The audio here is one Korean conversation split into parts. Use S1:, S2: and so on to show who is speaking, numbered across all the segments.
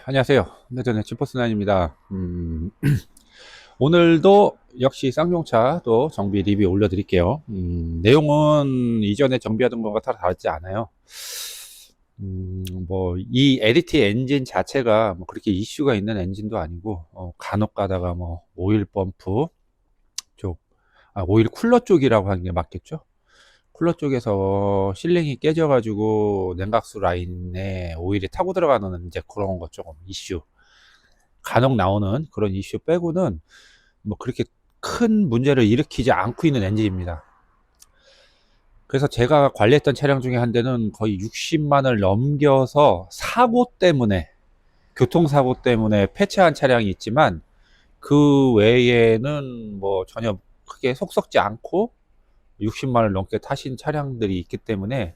S1: 안녕하세요. 네, 저는 지퍼스나인입니다. 오늘도 역시 쌍용차 또 정비 리뷰 올려드릴게요. 내용은 이전에 정비하던 것과 다르지 않아요. 이 LET 엔진 자체가 뭐 그렇게 이슈가 있는 엔진도 아니고, 간혹 가다가 뭐 오일 펌프 쪽, 오일 쿨러 쪽이라고 하는 게 맞겠죠? 쿨러 쪽에서 실링이 깨져가지고 냉각수 라인에 오일이 타고 들어가는 이제 그런 것 조금 이슈. 간혹 나오는 그런 이슈 빼고는 뭐 그렇게 큰 문제를 일으키지 않고 있는 엔진입니다. 그래서 제가 관리했던 차량 중에 한 대는 거의 60만을 넘겨서 사고 때문에, 교통사고 때문에 폐차한 차량이 있지만 그 외에는 뭐 전혀 크게 속 썩지 않고 60만을 넘게 타신 차량들이 있기 때문에,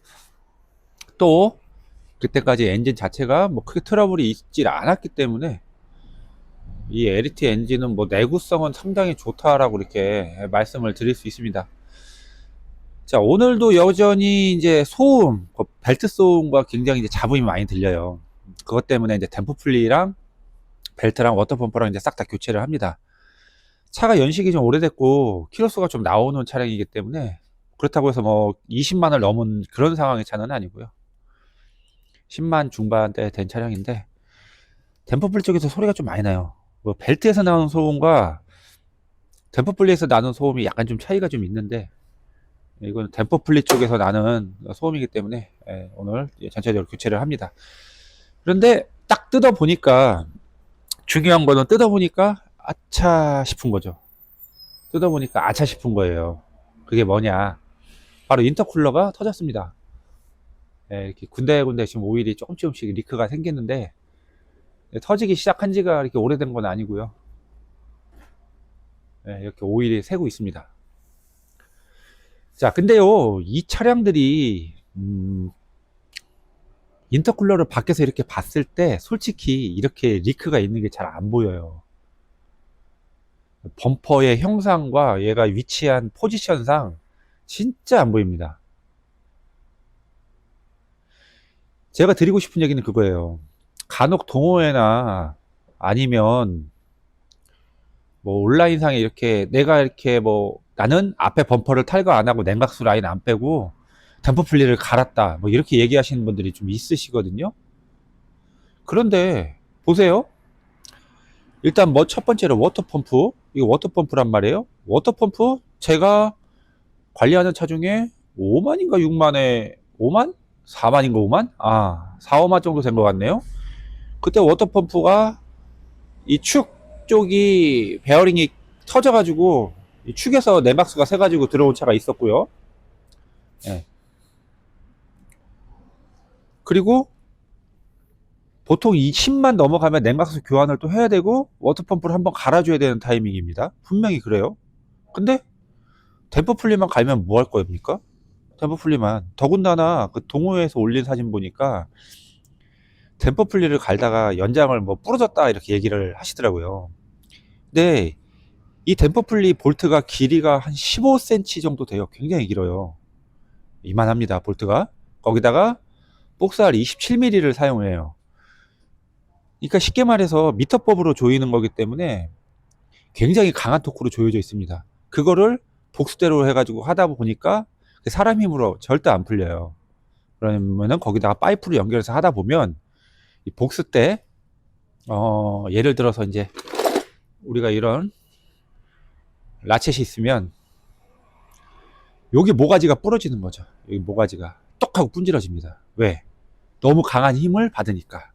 S1: 또 그때까지 엔진 자체가 뭐 크게 트러블이 있질 않았기 때문에 이 LET 엔진은 뭐 내구성은 상당히 좋다라고 이렇게 말씀을 드릴 수 있습니다. 자, 오늘도 여전히 이제 소음, 벨트 소음과 굉장히 이제 잡음이 많이 들려요. 그것 때문에 이제 댐프 풀리랑 벨트랑 워터 펌프랑 이제 싹 다 교체를 합니다. 차가 연식이 좀 오래됐고 키로수가 좀 나오는 차량이기 때문에, 그렇다고 해서 뭐 20만을 넘은 그런 상황의 차는 아니고요. 10만 중반대 된 차량인데, 댐프 풀리 쪽에서 소리가 좀 많이 나요. 뭐 벨트에서 나오는 소음과 댐프 풀리에서 나는 소음이 약간 좀 차이가 좀 있는데, 이건 댐퍼 플리 쪽에서 나는 소음이기 때문에 오늘 전체적으로 교체를 합니다. 그런데 딱 뜯어 보니까, 중요한 거는 뜯어 보니까 아차 싶은 거죠. 뜯어 보니까 아차 싶은 거예요. 그게 뭐냐, 바로 인터쿨러가 터졌습니다. 이렇게 군데군데 지금 오일이 조금씩 리크가 생겼는데, 터지기 시작한 지가 이렇게 오래된 건 아니고요. 이렇게 오일이 새고 있습니다. 자, 근데요, 이 차량들이 인터쿨러를 밖에서 이렇게 봤을 때 솔직히 이렇게 리크가 있는 게 잘 안 보여요. 범퍼의 형상과 얘가 위치한 포지션상 진짜 안 보입니다. 제가 드리고 싶은 얘기는 그거예요. 간혹 동호회나 아니면 뭐 온라인상에 이렇게 내가 이렇게 뭐 나는 앞에 범퍼를 탈거 안 하고 냉각수 라인 안 빼고 댐퍼 플리를 갈았다, 뭐 이렇게 얘기하시는 분들이 좀 있으시거든요. 그런데 보세요. 일단 뭐 첫 번째로 워터펌프, 이거 워터펌프란 말이에요. 워터펌프 제가 관리하는 차 중에 5만인가 6만에 5만? 4만인가 5만? 4, 5만 정도 된 것 같네요. 그때 워터펌프가 이 축 쪽이 베어링이 터져가지고 이 축에서 내막수가 새가지고 들어온 차가 있었고요. 예. 그리고 보통 이 10만 넘어가면 냉각수 교환을 또 해야 되고 워터펌프를 한번 갈아줘야 되는 타이밍입니다. 분명히 그래요. 근데 댐퍼 풀리만 갈면 뭐 할 겁니까? 댐퍼 풀리만. 더군다나 그 동호회에서 올린 사진 보니까 댐퍼 풀리를 갈다가 연장을 뭐 부러졌다 이렇게 얘기를 하시더라고요. 근데 이 댐퍼 풀리 볼트가 길이가 한 15cm 정도 돼요. 굉장히 길어요. 이만합니다, 볼트가. 거기다가 복사할 27mm를 사용해요. 그러니까 쉽게 말해서 미터법으로 조이는 거기 때문에 굉장히 강한 토크로 조여져 있습니다. 그거를 복수대로 해가지고 하다 보니까 사람 힘으로 절대 안 풀려요. 그러면은 거기다가 파이프를 연결해서 하다 보면 이 복수 때 예를 들어서 이제 우리가 이런 라쳇이 있으면 여기 모가지가 부러지는 거죠. 여기 모가지가 똑 하고 분질러집니다. 왜? 너무 강한 힘을 받으니까.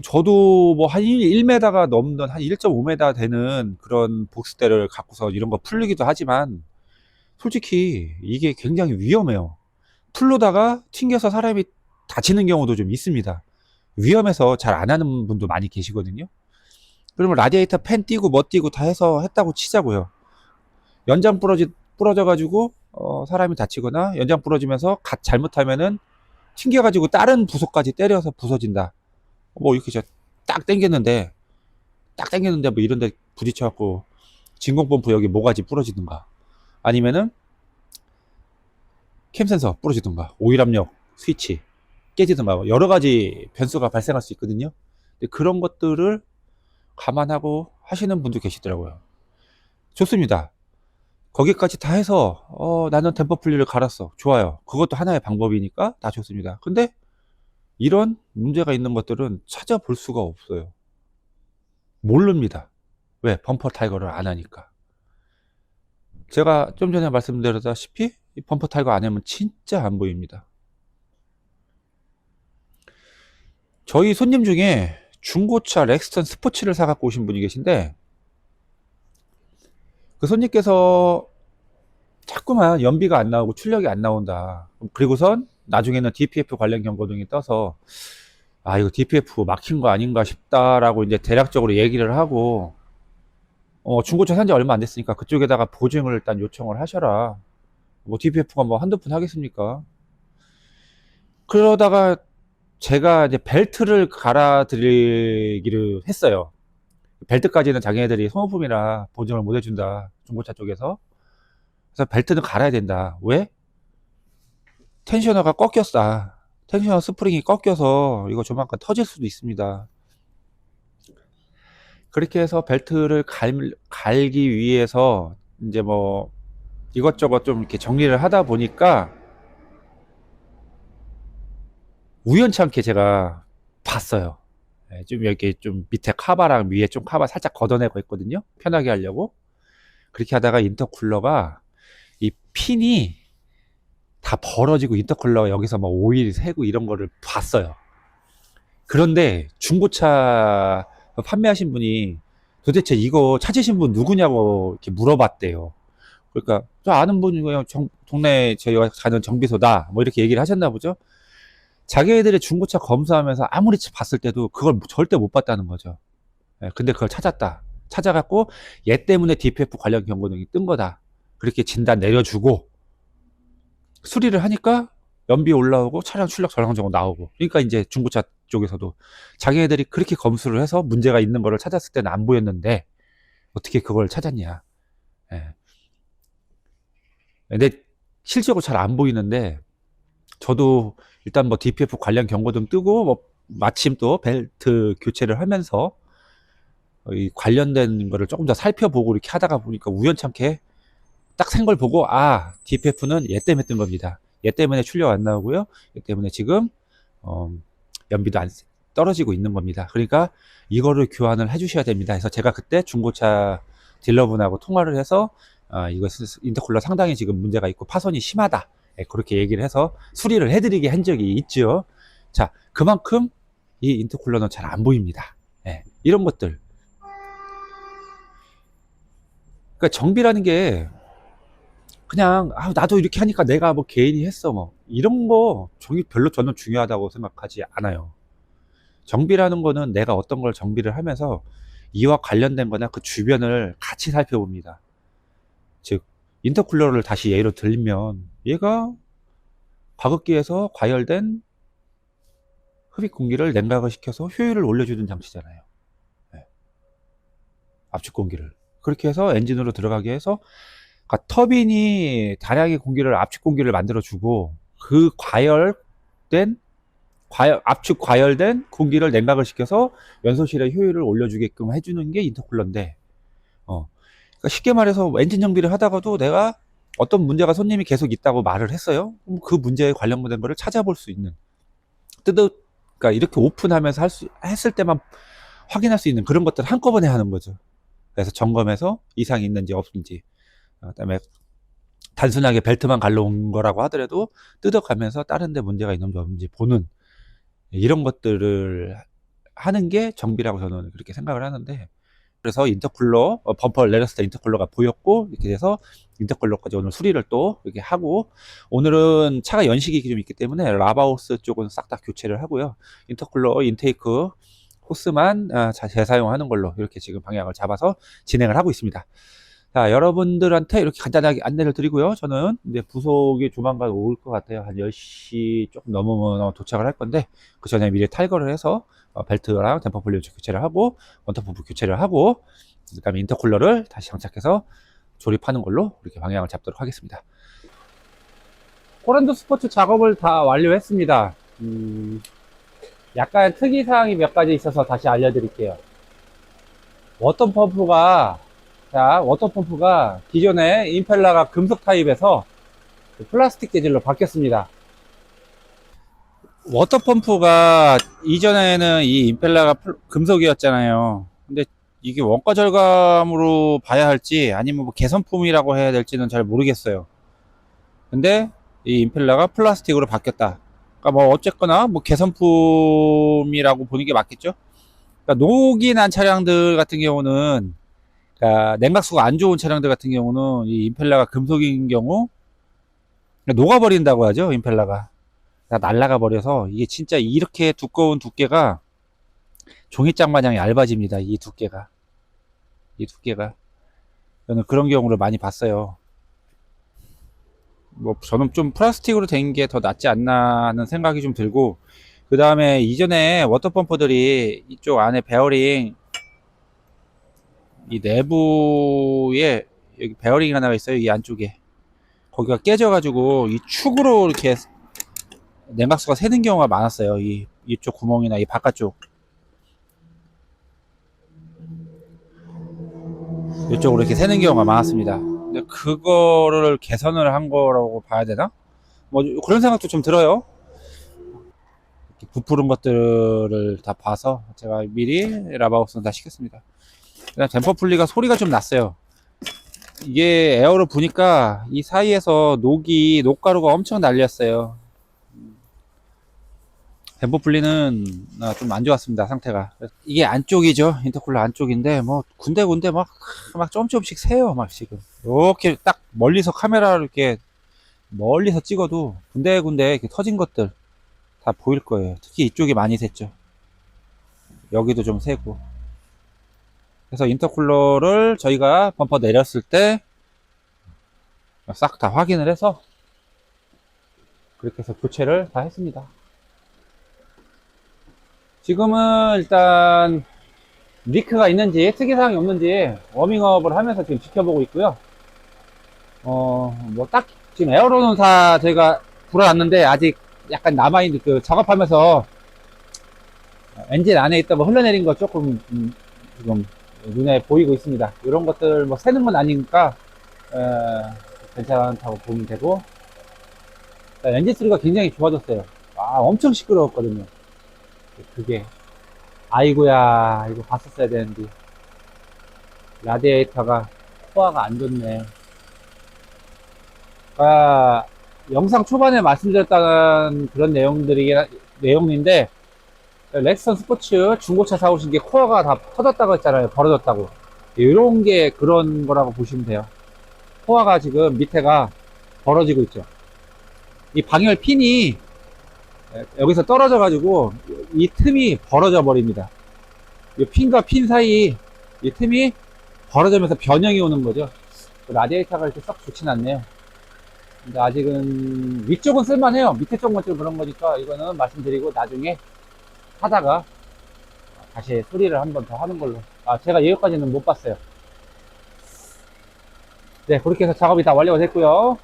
S1: 저도 뭐 한 1m가 넘는 한 1.5m 되는 그런 복수대를 갖고서 이런 거 풀리기도 하지만 솔직히 이게 굉장히 위험해요. 풀로다가 튕겨서 사람이 다치는 경우도 좀 있습니다. 위험해서 잘 안 하는 분도 많이 계시거든요. 그러면 라디에이터 팬 띄고 뭐 띄고 다 해서 했다고 치자고요. 연장 부러져 가지고 사람이 다치거나 연장 부러지면서 갓 잘못하면은 튕겨 가지고 다른 부속까지 때려서 부서진다. 뭐 이렇게 딱 당겼는데 뭐 이런 데 부딪혀 갖고 진공 펌프 여기 모가지 부러지든가, 아니면은 캠 센서 부러지든가, 오일 압력 스위치 깨지든가, 여러 가지 변수가 발생할 수 있거든요. 근데 그런 것들을 감안하고 하시는 분도 계시더라고요. 좋습니다. 거기까지 다 해서 나는 댐퍼 분리를 갈았어. 좋아요. 그것도 하나의 방법이니까 다 좋습니다. 근데 이런 문제가 있는 것들은 찾아볼 수가 없어요. 모릅니다. 왜? 범퍼 탈거를 안 하니까. 제가 좀 전에 말씀드렸다시피 이 범퍼 탈거 안 하면 진짜 안 보입니다. 저희 손님 중에 중고차 렉스턴 스포츠를 사갖고 오신 분이 계신데, 그 손님께서 자꾸만 연비가 안 나오고 출력이 안 나온다. 그리고선 나중에는 DPF 관련 경고등이 떠서 아 이거 DPF 막힌 거 아닌가 싶다라고 이제 대략적으로 얘기를 하고, 중고차 산지 얼마 안 됐으니까 그쪽에다가 보증을 일단 요청을 하셔라. 뭐 DPF가 뭐 한두 푼 하겠습니까? 그러다가 제가 이제 벨트를 갈아드리기를 했어요. 벨트까지는 자기네들이 소모품이라 보증을 못 해준다, 중고차 쪽에서. 그래서 벨트는 갈아야 된다. 왜? 텐셔너가 꺾였다. 텐셔너 스프링이 꺾여서 이거 조만간 터질 수도 있습니다. 그렇게 해서 벨트를 갈기 위해서 이제 뭐 이것저것 좀 이렇게 정리를 하다 보니까 우연찮게 제가 봤어요. 좀 이렇게 좀 밑에 카바랑 위에 좀 카바 살짝 걷어내고 했거든요. 편하게 하려고. 그렇게 하다가 인터쿨러가 이 핀이 다 벌어지고 인터쿨러가 여기서 막 오일이 새고 이런 거를 봤어요. 그런데 중고차 판매하신 분이 도대체 이거 찾으신 분 누구냐고 이렇게 물어봤대요. 그러니까 저 아는 분이 그냥 동네 저희가 가는 정비소다 뭐 이렇게 얘기를 하셨나 보죠. 자기네들의 중고차 검수하면서 아무리 봤을 때도 그걸 절대 못 봤다는 거죠. 근데 그걸 찾았다. 찾아갖고 얘 때문에 DPF 관련 경고등이 뜬 거다. 그렇게 진단 내려주고 수리를 하니까 연비 올라오고 차량 출력 정상적으로 나오고. 그러니까 이제 중고차 쪽에서도 자기네들이 그렇게 검수를 해서 문제가 있는 거를 찾았을 때는 안 보였는데 어떻게 그걸 찾았냐. 예. 근데 실제로 잘 안 보이는데 저도 일단 뭐 DPF 관련 경고등 뜨고 뭐 마침 또 벨트 교체를 하면서 이 관련된 거를 조금 더 살펴보고 이렇게 하다가 보니까 우연찮게 딱 생걸 보고 아 DPF는 얘 때문에 뜬 겁니다. 얘 때문에 출력 안 나오고요. 얘 때문에 지금 연비도 안 떨어지고 있는 겁니다. 그러니까 이거를 교환을 해주셔야 됩니다. 그래서 제가 그때 중고차 딜러분하고 통화를 해서 이거 인터쿨러 상당히 지금 문제가 있고 파손이 심하다. 그렇게 얘기를 해서 수리를 해드리게 한 적이 있죠. 자, 그만큼 이 인터쿨러는 잘 안 보입니다. 이런 것들. 그러니까 정비라는 게 그냥 나도 이렇게 하니까 내가 뭐 개인이 했어 뭐 이런 거 정비 별로 저는 중요하다고 생각하지 않아요. 정비라는 거는 내가 어떤 걸 정비를 하면서 이와 관련된 거나 그 주변을 같이 살펴봅니다. 즉 인터쿨러를 다시 예로 들면 얘가 과급기에서 과열된 흡입 공기를 냉각을 시켜서 효율을 올려주는 장치잖아요. 압축 공기를 그렇게 해서 엔진으로 들어가게 해서 그러니까 터빈이 다량의 공기를 압축 공기를 만들어 주고 그 압축 과열된 공기를 냉각을 시켜서 연소실의 효율을 올려주게끔 해주는 게 인터쿨러인데 그러니까 쉽게 말해서 엔진 정비를 하다가도 내가 어떤 문제가 손님이 계속 있다고 말을 했어요. 그럼 그 문제에 관련된 거를 찾아볼 수 있는 그러니까 이렇게 오픈하면서 했을 때만 확인할 수 있는 그런 것들 한꺼번에 하는 거죠. 그래서 점검해서 이상이 있는지 없는지 그다음에 단순하게 벨트만 갈라온 거라고 하더라도 뜯어가면서 다른 데 문제가 있는지 없는지 보는 이런 것들을 하는 게 정비라고 저는 그렇게 생각을 하는데, 그래서 인터쿨러 범퍼를 내렸을 때 인터쿨러가 보였고 이렇게 돼서 인터쿨러까지 오늘 수리를 또 이렇게 하고, 오늘은 차가 연식이 좀 있기 때문에 라바호스 쪽은 싹 다 교체를 하고요. 인터쿨러 인테이크 호스만 재사용하는 걸로 이렇게 지금 방향을 잡아서 진행을 하고 있습니다. 자, 여러분들한테 이렇게 간단하게 안내를 드리고요. 저는 이제 부속이 조만간 올 것 같아요. 한 10시 조금 넘으면 도착을 할 건데, 그 전에 미리 탈거를 해서 벨트랑 댐퍼 볼륨 교체를 하고 원터펌프 교체를 하고 그 다음에 인터쿨러를 다시 장착해서 조립하는 걸로 이렇게 방향을 잡도록 하겠습니다. 호란도 스포츠 작업을 다 완료했습니다. 약간 특이사항이 몇 가지 있어서 다시 알려드릴게요. 워터펌프가, 자, 워터펌프가 기존에 임펠러가 금속 타입에서 플라스틱 재질로 바뀌었습니다. 워터펌프가 이전에는 이 임펠러가 금속이었잖아요. 근데 이게 원가 절감으로 봐야 할지 아니면 뭐 개선품이라고 해야 될지는 잘 모르겠어요. 근데 이 임펠러가 플라스틱으로 바뀌었다. 그러니까 뭐 어쨌거나 뭐 개선품이라고 보는 게 맞겠죠? 그러니까 녹이 난 차량들 같은 경우는, 그러니까 냉각수가 안 좋은 차량들 같은 경우는 이 임펠러가 금속인 경우 녹아버린다고 하죠. 임펠러가 다 날아가 버려서 이게 진짜 이렇게 두꺼운 두께가 종이장 마냥 얇아집니다. 이 두께가 저는 그런 경우를 많이 봤어요. 뭐 저는 좀 플라스틱으로 된 게 더 낫지 않나 하는 생각이 좀 들고, 그 다음에 이전에 워터펌프들이 이쪽 안에 베어링, 이 내부에 여기 베어링이 하나가 있어요. 이 안쪽에 거기가 깨져가지고 이 축으로 이렇게 냉각수가 새는 경우가 많았어요. 이쪽 구멍이나 이 바깥쪽 이쪽으로 이렇게 새는 경우가 많았습니다. 근데 그거를 개선을 한 거라고 봐야 되나? 뭐 그런 생각도 좀 들어요. 부푸른 것들을 다 봐서 제가 미리 라바우스는 다 시켰습니다. 그다음 댐퍼 분리가 소리가 좀 났어요. 이게 에어로 부니까 이 사이에서 녹가루가 엄청 날렸어요. 댐퍼 분리는 좀 안 좋았습니다, 상태가. 이게 안쪽이죠. 인터쿨러 안쪽인데 뭐 군데군데 막 조금씩 새요. 막 지금 이렇게 딱 멀리서 카메라를 이렇게 멀리서 찍어도 군데군데 이렇게 터진 것들 다 보일 거예요. 특히 이쪽이 많이 샜죠. 여기도 좀 새고. 그래서 인터쿨러를 저희가 범퍼 내렸을 때 싹 다 확인을 해서 그렇게 해서 교체를 다 했습니다. 지금은 일단 리크가 있는지 특이사항이 없는지 워밍업을 하면서 지금 지켜보고 있고요. 뭐 딱 지금 에어로는 다 저희가 불어놨는데 아직 약간 남아있는 그 작업하면서 엔진 안에 있다 뭐 흘러내린 거 조금 지금 눈에 보이고 있습니다. 이런 것들 뭐 새는 건 아니니까 괜찮다고 보면 되고, 엔진 소리가 굉장히 좋아졌어요. 엄청 시끄러웠거든요. 그게 아이고야 이거 봤었어야 되는데 라디에이터가 소화가 안 좋네. 영상 초반에 말씀드렸다는 그런 내용인데, 렉선 스포츠 중고차 사오신 게 코어가 다 터졌다고 했잖아요. 벌어졌다고. 이런 게 그런 거라고 보시면 돼요. 코어가 지금 밑에가 벌어지고 있죠. 이 방열 핀이 여기서 떨어져 가지고 이 틈이 벌어져 버립니다. 이 핀과 핀 사이 이 틈이 벌어지면서 변형이 오는 거죠. 라디에이터가 이렇게 썩 좋진 않네요. 근데 아직은 위쪽은 쓸만해요. 밑에 쪽만 좀 그런 거니까 이거는 말씀드리고 나중에 하다가 다시 소리를 한 번 더 하는 걸로. 제가 여기까지는 못 봤어요. 네, 그렇게 해서 작업이 다 완료가 됐고요.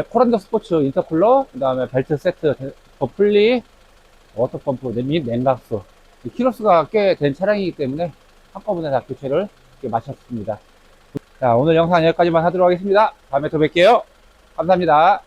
S1: 코란도 스포츠 인터쿨러, 그 다음에 벨트 세트, 더플리, 워터펌프 및 냉각수. 키로수가 꽤 된 차량이기 때문에 한꺼번에 다 교체를 마쳤습니다. 자, 오늘 영상 여기까지만 하도록 하겠습니다. 다음에 또 뵐게요. 감사합니다.